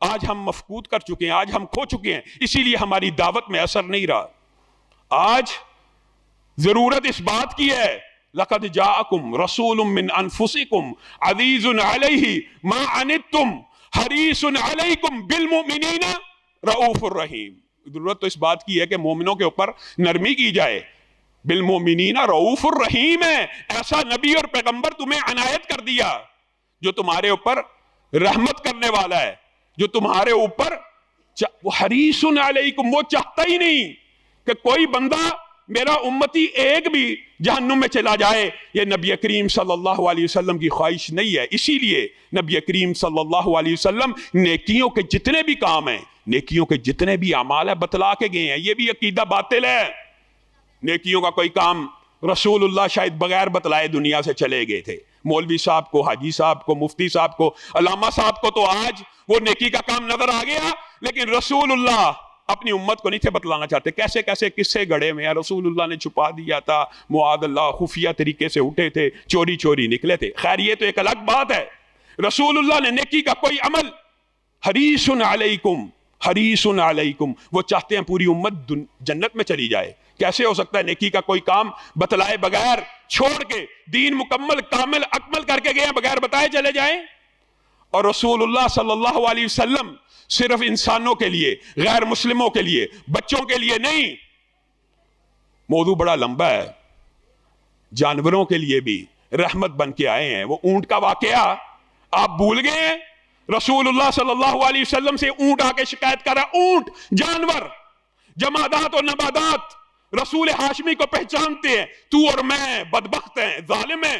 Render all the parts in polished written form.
آج ہم مفقود کر چکے ہیں، آج ہم کھو چکے ہیں، اسی لیے ہماری دعوت میں اثر نہیں رہا۔ آج ضرورت اس بات کی ہے، لقد جاءکم رسول من انفسکم عزیز علیہ ما عنتم حریص علیکم بالمؤمنین رؤوف الرحیم۔ ضرورت تو اس بات کی ہے کہ مومنوں کے اوپر نرمی کی جائے۔ بالمؤمنین رؤوف الرحیم ہے، ایسا نبی اور پیغمبر تمہیں عنایت کر دیا جو تمہارے اوپر رحمت کرنے والا ہے، جو تمہارے اوپر وہ حریص علیکم، وہ چاہتا ہی نہیں کہ کوئی بندہ میرا امتی ایک بھی جہنم میں چلا جائے۔ یہ نبی کریم صلی اللہ علیہ وسلم کی خواہش نہیں ہے، اسی لیے نبی کریم صلی اللہ علیہ وسلم نیکیوں کے جتنے بھی کام ہیں، نیکیوں کے جتنے بھی اعمال ہیں بتلا کے گئے ہیں۔ یہ بھی عقیدہ باطل ہے، نیکیوں کا کوئی کام رسول اللہ شاید بغیر بتلائے دنیا سے چلے گئے تھے۔ مولوی صاحب کو، حاجی صاحب کو، مفتی صاحب کو، علامہ صاحب کو تو آج وہ نیکی کا کام نظر آ گیا، لیکن رسول اللہ اپنی امت کو نہیں تھے بتلانا چاہتے۔ کیسے کیسے قصے گڑے میں رسول اللہ نے چھپا دیا تھا، معاذ اللہ خفیہ طریقے سے اٹھے تھے، چوری چوری نکلے تھے۔ خیر یہ تو ایک الگ بات ہے۔ رسول اللہ نے نیکی کا کوئی عمل، حریص علیکم، حریص علیکم، وہ چاہتے ہیں پوری امت جنت میں چلی جائے۔ کیسے ہو سکتا ہے نیکی کا کوئی کام بتلائے بغیر، چھوڑ کے دین مکمل کامل اکمل کر کے گئے بغیر بتائے چلے جائیں؟ اور رسول اللہ صلی اللہ علیہ وسلم صرف انسانوں کے لیے، غیر مسلموں کے لیے، بچوں کے لیے نہیں، موضوع بڑا لمبا ہے، جانوروں کے لیے بھی رحمت بن کے آئے ہیں۔ وہ اونٹ کا واقعہ آپ بھول گئے ہیں؟ رسول اللہ صلی اللہ علیہ وسلم سے اونٹ آ کے شکایت کر رہا، اونٹ جانور، جمادات اور نباتات رسول ہاشمی کو پہچانتے ہیں، تو اور میں بدبخت ہیں، ظالم ہیں۔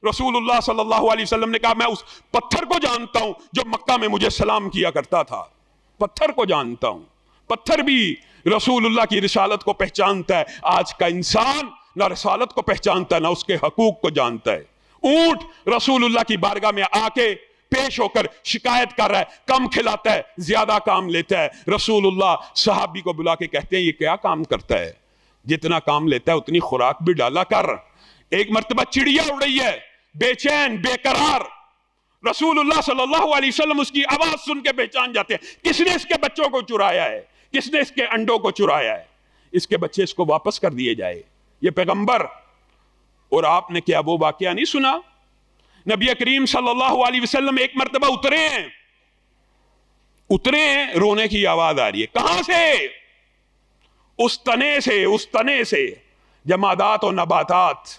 رسول اللہ صلی اللہ علیہ وسلم نے کہا میں اس پتھر کو جانتا ہوں جو مکہ میں مجھے سلام کیا کرتا تھا، پتھر کو جانتا ہوں۔ پتھر بھی رسول اللہ کی رسالت کو پہچانتا ہے۔ آج کا انسان نہ رسالت کو پہچانتا ہے نہ اس کے حقوق کو جانتا ہے۔ اونٹ رسول اللہ کی بارگاہ میں آ کے پیش ہو کر شکایت کر رہا ہے، کم کھلاتا ہے، زیادہ کام لیتا ہے۔ رسول اللہ صحابی کو بلا کے کہتے ہیں یہ کیا کام کرتا ہے، جتنا کام لیتا ہے اتنی خوراک بھی ڈالا کر۔ ایک مرتبہ چڑیا اڑ رہی ہے، بے چین بے قرار، رسول اللہ صلی اللہ علیہ وسلم اس کی آواز سن کے پہچان جاتے ہیں، کس نے اس کے بچوں کو چرایا ہے، کس نے اس کے انڈوں کو چرایا ہے، اس کے بچے اس کو واپس کر دیے جائے۔ یہ پیغمبر، اور آپ نے کیا وہ واقعہ نہیں سنا؟ نبی کریم صلی اللہ علیہ وسلم ایک مرتبہ اترے ہیں، رونے کی آواز آ رہی ہے، کہاں سے؟ اس تنے سے جمادات و نباتات،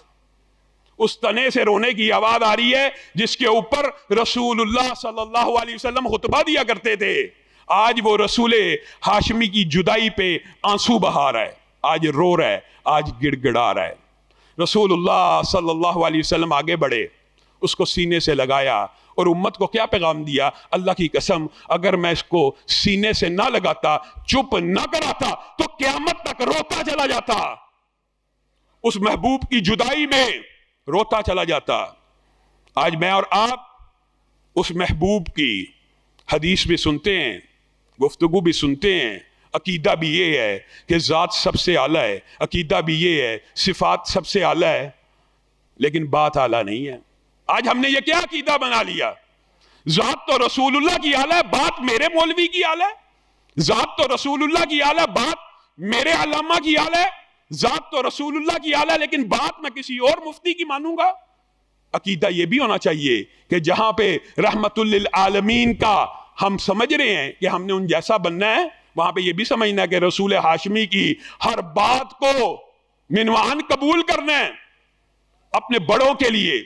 اس تنے سے رونے کی آواز آ رہی ہے جس کے اوپر رسول اللہ صلی اللہ علیہ وسلم خطبہ دیا کرتے تھے۔ آج وہ رسول ہاشمی کی جدائی پہ آنسو بہا رہا ہے، آج رو رہا ہے، آج گڑ گڑا رہا ہے۔ رسول اللہ صلی اللہ علیہ وسلم آگے بڑھے، اس کو سینے سے لگایا اور امت کو کیا پیغام دیا؟ اللہ کی قسم اگر میں اس کو سینے سے نہ لگاتا، چپ نہ کراتا تو قیامت تک روتا چلا جاتا، اس محبوب کی جدائی میں روتا چلا جاتا۔ آج میں اور آپ اس محبوب کی حدیث بھی سنتے ہیں، گفتگو بھی سنتے ہیں، عقیدہ بھی یہ ہے کہ ذات سب سے اعلیٰ ہے، عقیدہ بھی یہ ہے صفات سب سے اعلیٰ ہے، لیکن بات اعلیٰ نہیں ہے۔ آج ہم نے یہ کیا عقیدہ بنا لیا؟ ذات تو رسول اللہ کی اعلیٰ ہے، بات میرے مولوی کی اعلیٰ ہے، ذات تو رسول اللہ کی اعلیٰ، بات میرے علامہ کی اعلیٰ ہے، ذات تو رسول اللہ کی اعلیٰ لیکن بات میں کسی اور مفتی کی مانوں گا۔ عقیدہ یہ بھی ہونا چاہیے کہ جہاں پہ رحمت للعالمین کا ہم سمجھ رہے ہیں کہ ہم نے ان جیسا بننا ہے، وہاں پہ یہ بھی سمجھنا ہے کہ رسول ہاشمی کی ہر بات کو منوان قبول کرنا ہے۔ اپنے بڑوں کے لیے،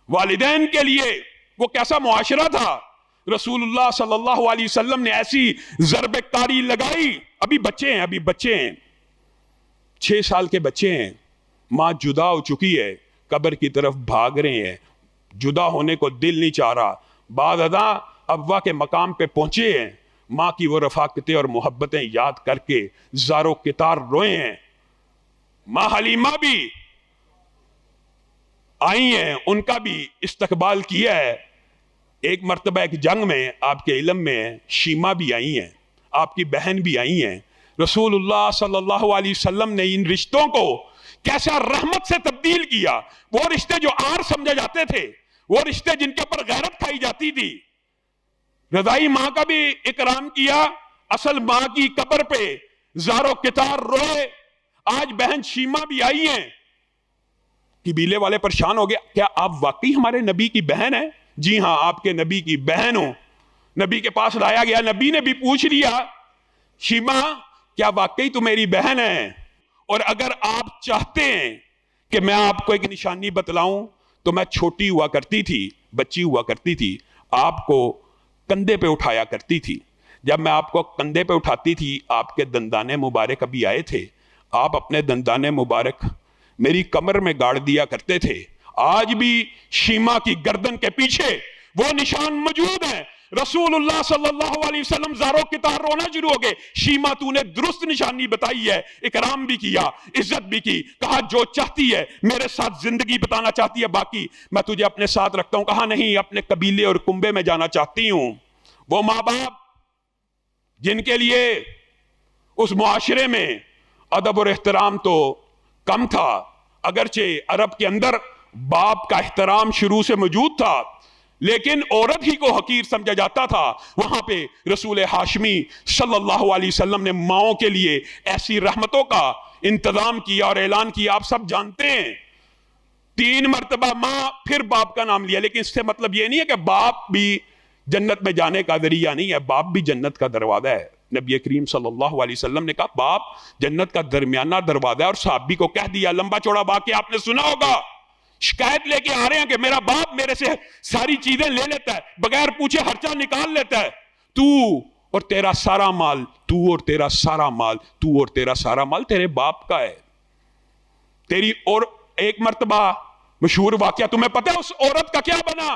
والدین کے لیے وہ کیسا معاشرہ تھا؟ رسول اللہ صلی اللہ علیہ وسلم نے ایسی ضرب کاری لگائی، ابھی بچے ہیں 6 سال کے بچے ہیں، ماں جدا ہو چکی ہے، قبر کی طرف بھاگ رہے ہیں، جدا ہونے کو دل نہیں چاہ رہا، بعد ازاں ابا کے مقام پہ پہنچے ہیں، ماں کی وہ رفاقتیں اور محبتیں یاد کر کے زارو کتار روئے ہیں۔ ماں حلیمہ بھی آئی ہیں، ان کا بھی استقبال کیا ہے۔ ایک مرتبہ ایک جنگ میں آپ کے علم میں شیمہ بھی آئی ہیں، آپ کی بہن بھی آئی ہیں۔ رسول اللہ صلی اللہ علیہ وسلم نے ان رشتوں کو کیسا رحمت سے تبدیل کیا۔ وہ رشتے جو آر سمجھے جاتے تھے، وہ رشتے جن کے اوپر غیرت کھائی جاتی تھی، رضائی ماں کا بھی اکرام کیا، اصل ماں کی قبر پہ زارو کتار روئے۔ آج بہن شیما بھی آئی ہیں، قبیلے والے پریشان ہو گیا، کیا آپ واقعی ہمارے نبی کی بہن ہیں؟ جی ہاں، آپ کے نبی کی بہن ہوں۔ نبی کے پاس لایا گیا، نبی نے بھی پوچھ لیا، شیما کیا واقعی تو میری بہن ہے؟ اور اگر آپ چاہتے ہیں کہ میں آپ کو ایک نشانی بتلاؤں تو میں چھوٹی ہوا کرتی تھی، بچی ہوا کرتی تھی، آپ کو کندھے پہ اٹھایا کرتی تھی۔ جب میں آپ کو کندھے پہ اٹھاتی تھی، آپ کے دندانے مبارک ابھی آئے تھے، آپ اپنے دندانے مبارک میری کمر میں گاڑ دیا کرتے تھے۔ آج بھی شیما کی گردن کے پیچھے وہ نشان موجود ہیں۔ رسول اللہ صلی اللہ علیہ وسلم زاروں کی طرح رونا شروع ہو گئے، شیما تو نے درست نشانی بتائی ہے، اکرام بھی کیا، عزت بھی کی، کہا جو چاہتی ہے میرے ساتھ زندگی بتانا چاہتی ہے، باقی میں تجھے اپنے ساتھ رکھتا ہوں۔ کہا نہیں، اپنے قبیلے اور کنبے میں جانا چاہتی ہوں۔ وہ ماں باپ جن کے لیے اس معاشرے میں ادب اور احترام تو کم تھا، اگرچہ عرب کے اندر باپ کا احترام شروع سے موجود تھا، لیکن عورت ہی کو حقیر سمجھا جاتا تھا، وہاں پہ رسول ہاشمی صلی اللہ علیہ وسلم نے ماؤں کے لیے ایسی رحمتوں کا انتظام کیا اور اعلان کیا۔ آپ سب جانتے ہیں 3 مرتبہ ماں پھر باپ کا نام لیا، لیکن اس سے مطلب یہ نہیں ہے کہ باپ بھی جنت میں جانے کا ذریعہ نہیں ہے، باپ بھی جنت کا دروازہ ہے۔ نبی کریم صلی اللہ علیہ وسلم نے کہا باپ جنت کا درمیانہ دروازہ ہے، اور صحابی کو کہہ دیا، لمبا چوڑا واقعہ آپ نے سنا ہوگا، شکایت لے کے آ رہے ہیں کہ میرا باپ میرے سے ساری چیزیں لے لیتا ہے، بغیر پوچھے خرچہ نکال لیتا ہے، تو اور تیرا سارا مال، تو اور تیرا سارا مال، تو اور تیرا سارا مال تیرے باپ کا ہے تیری۔ اور ایک مرتبہ مشہور واقعہ تمہیں پتہ ہے اس عورت کا کیا بنا،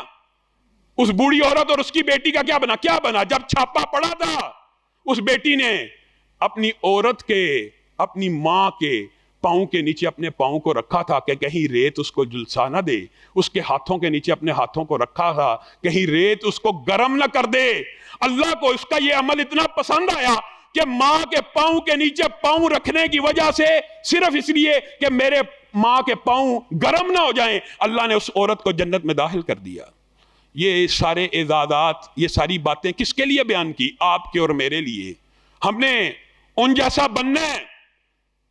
اس بوڑھی عورت اور اس کی بیٹی کا کیا بنا؟ جب چھاپا پڑا تھا، اس بیٹی نے اپنی عورت کے، اپنی ماں کے پاؤں کے نیچے اپنے پاؤں کو رکھا تھا کہ کہیں ریت اس کو جلسا نہ دے، اس کے ہاتھوں کے نیچے اپنے ہاتھوں کو رکھا تھا کہیں ریت اس کو گرم نہ کر دے۔ اللہ کو اس کا یہ عمل اتنا پسند آیا کہ ماں کے پاؤں کے نیچے پاؤں رکھنے کی وجہ سے، صرف اس لیے کہ میرے ماں کے پاؤں گرم نہ ہو جائیں، اللہ نے اس عورت کو جنت میں داخل کر دیا۔ یہ سارے اعزازات، یہ ساری باتیں کس کے لیے بیان کی؟ آپ کے اور میرے لیے۔ ہم نے ان جیسا بننا ہے،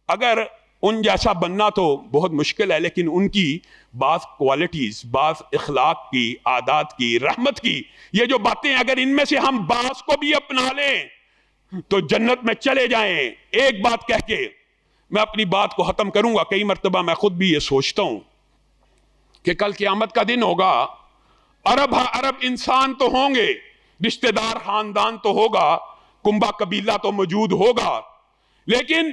اگر ان جیسا بننا تو بہت مشکل ہے، لیکن ان کی بعض کوالٹیز، بعض اخلاق کی، عادات کی، رحمت کی، یہ جو باتیں اگر ان میں سے ہم بعض کو بھی اپنا لیں تو جنت میں چلے جائیں۔ ایک بات کہہ کے میں اپنی بات کو ختم کروں گا۔ کئی مرتبہ میں خود بھی یہ سوچتا ہوں کہ کل قیامت کا دن ہوگا، عرب انسان تو ہوں گے، رشتہ دار خاندان تو ہوگا، کنبا قبیلہ تو موجود ہوگا، لیکن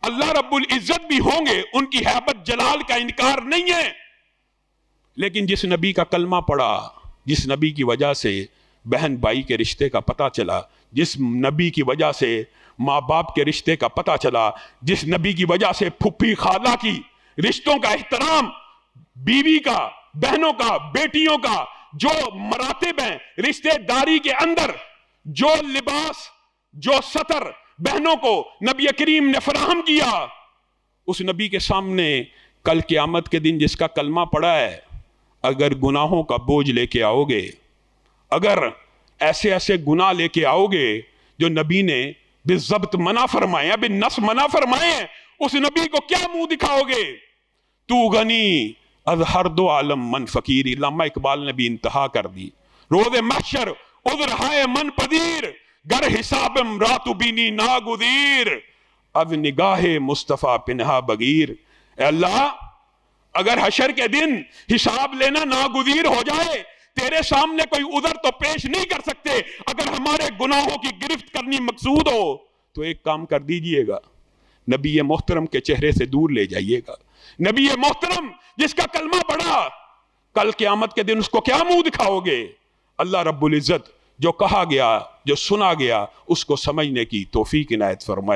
اللہ رب العزت بھی ہوں گے، ان کی ہیبت جلال کا انکار نہیں ہے۔ لیکن جس نبی کا کلمہ پڑا، جس نبی کی وجہ سے بہن بھائی کے رشتے کا پتہ چلا، جس نبی کی وجہ سے ماں باپ کے رشتے کا پتہ چلا، جس نبی کی وجہ سے پھپھی خالہ کی رشتوں کا احترام، بیوی کا، بہنوں کا، بیٹیوں کا جو مراتب ہیں رشتہ داری کے اندر، جو لباس، جو سطر بہنوں کو نبی کریم نے فراہم کیا، اس نبی کے سامنے کل قیامت کے دن جس کا کلمہ پڑا ہے، اگر گناہوں کا بوجھ لے کے آؤ گے، اگر ایسے ایسے گناہ لے کے آؤ گے جو نبی نے بالضبط منع فرمائے ہیں، بالنص منع فرمائے ہیں، اس نبی کو کیا منہ دکھاؤ گے؟ تو غنی از ہر دو عالم من فقیر۔ علامہ اقبال نے بھی انتہا کر دی، روز محشر عذر ہائے من پذیر، گر حسابم راتو بینی ناگزیر، از نگاہ مصطفیٰ پنہا بغیر۔ اے اللہ، اگر حشر کے دن حساب لینا ناگزیر ہو جائے، تیرے سامنے کوئی عذر تو پیش نہیں کر سکتے، اگر ہمارے گناہوں کی گرفت کرنی مقصود ہو تو ایک کام کر دیجئے گا، نبی محترم کے چہرے سے دور لے جائیے گا۔ نبی محترم جس کا کلمہ پڑھا، کل قیامت کے دن اس کو کیا منہ دکھاؤ گے؟ اللہ رب العزت جو کہا گیا، جو سنا گیا، اس کو سمجھنے کی توفیق عنایت فرمائے۔